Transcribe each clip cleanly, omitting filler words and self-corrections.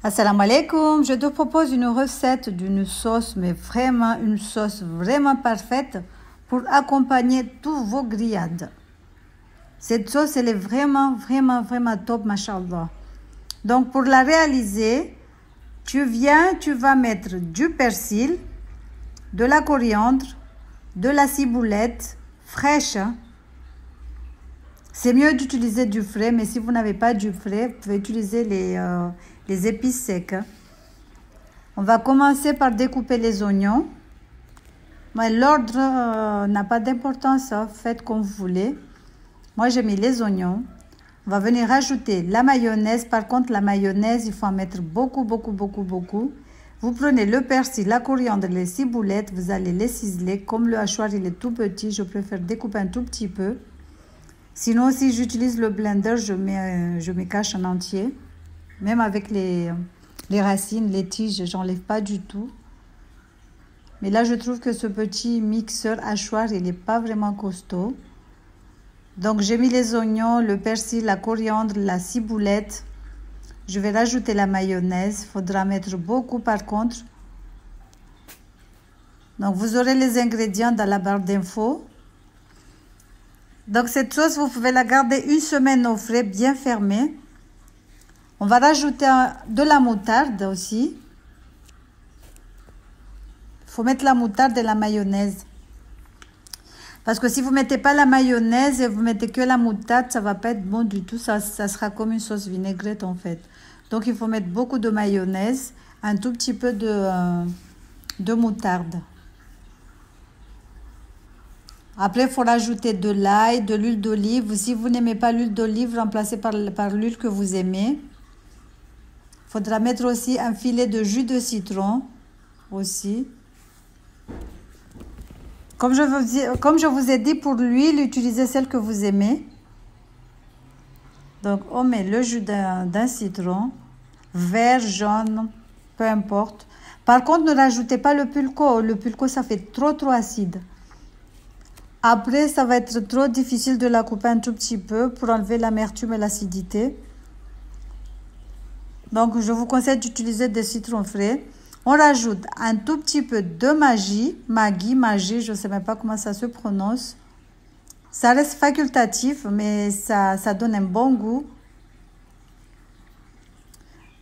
Assalamu alaikum, je te propose une recette d'une sauce, mais vraiment une sauce vraiment parfaite pour accompagner tous vos grillades. Cette sauce, elle est vraiment top, mashallah. Donc pour la réaliser, tu vas mettre du persil, de la coriandre, de la ciboulette fraîche. C'est mieux d'utiliser du frais, mais si vous n'avez pas du frais, vous pouvez utiliser les épices secs. On va commencer par découper les oignons. L'ordre n'a pas d'importance, faites comme vous voulez. Moi, j'ai mis les oignons. On va venir rajouter la mayonnaise. Par contre, la mayonnaise, il faut en mettre beaucoup. Vous prenez le persil, la coriandre, les ciboulettes, vous allez les ciseler. Comme le hachoir, il est tout petit, je préfère découper un tout petit peu. Sinon, si j'utilise le blender, je mets cache en entier. Même avec les racines, les tiges, j'enlève pas du tout. Mais là, je trouve que ce petit mixeur hachoir, il n'est pas vraiment costaud. Donc, j'ai mis les oignons, le persil, la coriandre, la ciboulette. Je vais rajouter la mayonnaise. Il faudra mettre beaucoup par contre. Donc, vous aurez les ingrédients dans la barre d'infos. Donc, cette sauce, vous pouvez la garder une semaine au frais, bien fermée. On va rajouter de la moutarde aussi. Il faut mettre la moutarde et la mayonnaise. Parce que si vous ne mettez pas la mayonnaise et vous mettez que la moutarde, ça ne va pas être bon du tout. Ça sera comme une sauce vinaigrette en fait. Donc, il faut mettre beaucoup de mayonnaise, un tout petit peu de moutarde. Après, il faut rajouter de l'ail, de l'huile d'olive. Si vous n'aimez pas l'huile d'olive, remplacez par l'huile que vous aimez. Il faudra mettre aussi un filet de jus de citron. Aussi. Comme je vous ai dit, pour l'huile, utilisez celle que vous aimez. Donc, on met le jus d'un citron. Vert, jaune, peu importe. Par contre, ne rajoutez pas le pulco. Le pulco, ça fait trop acide. Après, ça va être trop difficile de la couper un tout petit peu pour enlever l'amertume et l'acidité. Donc, je vous conseille d'utiliser des citrons frais. On rajoute un tout petit peu de Maggi, je ne sais même pas comment ça se prononce. Ça reste facultatif, mais ça donne un bon goût.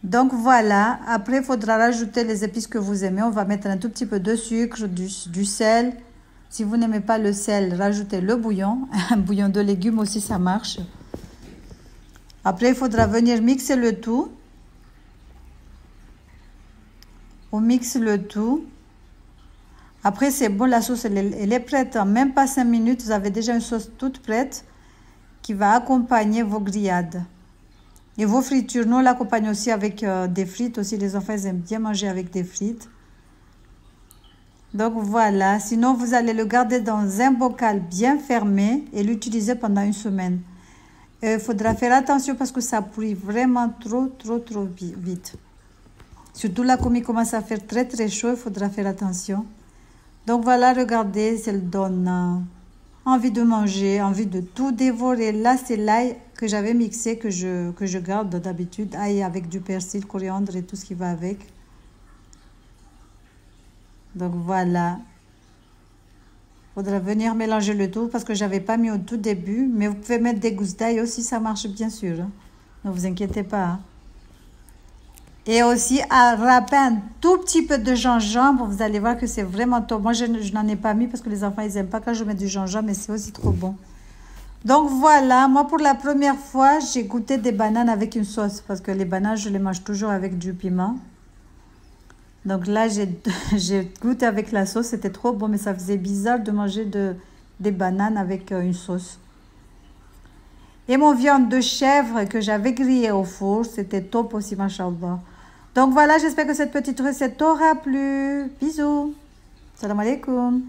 Donc, voilà. Après, il faudra rajouter les épices que vous aimez. On va mettre un tout petit peu de sucre, du sel. Si vous n'aimez pas le sel, rajoutez le bouillon. Un bouillon de légumes aussi, ça marche. Après, il faudra venir mixer le tout. On mixe le tout. Après, c'est bon, la sauce, elle est prête. En même pas 5 minutes, vous avez déjà une sauce toute prête qui va accompagner vos grillades. Et vos fritures, nous, on l'accompagne aussi avec des frites. Aussi, les enfants, ils aiment bien manger avec des frites. Donc voilà, sinon vous allez le garder dans un bocal bien fermé et l'utiliser pendant une semaine. Il faudra faire attention parce que ça pourrit vraiment trop vite. Surtout là, comme il commence à faire très chaud, il faudra faire attention. Donc voilà, regardez, ça donne envie de manger, envie de tout dévorer. Là, c'est l'ail que j'avais mixé, que je garde d'habitude. Ail avec du persil, coriandre et tout ce qui va avec. Donc voilà, il faudra venir mélanger le tout parce que je n'avais pas mis au tout début. Mais vous pouvez mettre des gousses d'ail aussi, ça marche bien sûr. Ne vous inquiétez pas. Et aussi à râper un tout petit peu de gingembre. Vous allez voir que c'est vraiment top. Moi, je n'en ai pas mis parce que les enfants, ils n'aiment pas quand je mets du gingembre, mais c'est aussi trop bon. Donc voilà, moi pour la première fois, j'ai goûté des bananes avec une sauce parce que les bananes, je les mange toujours avec du piment. Donc là, j'ai goûté avec la sauce, c'était trop bon, mais ça faisait bizarre de manger des bananes avec une sauce. Et mon viande de chèvre que j'avais grillée au four, c'était top aussi, machallah. Donc voilà, j'espère que cette petite recette t'aura plu. Bisous. Salam alaikum.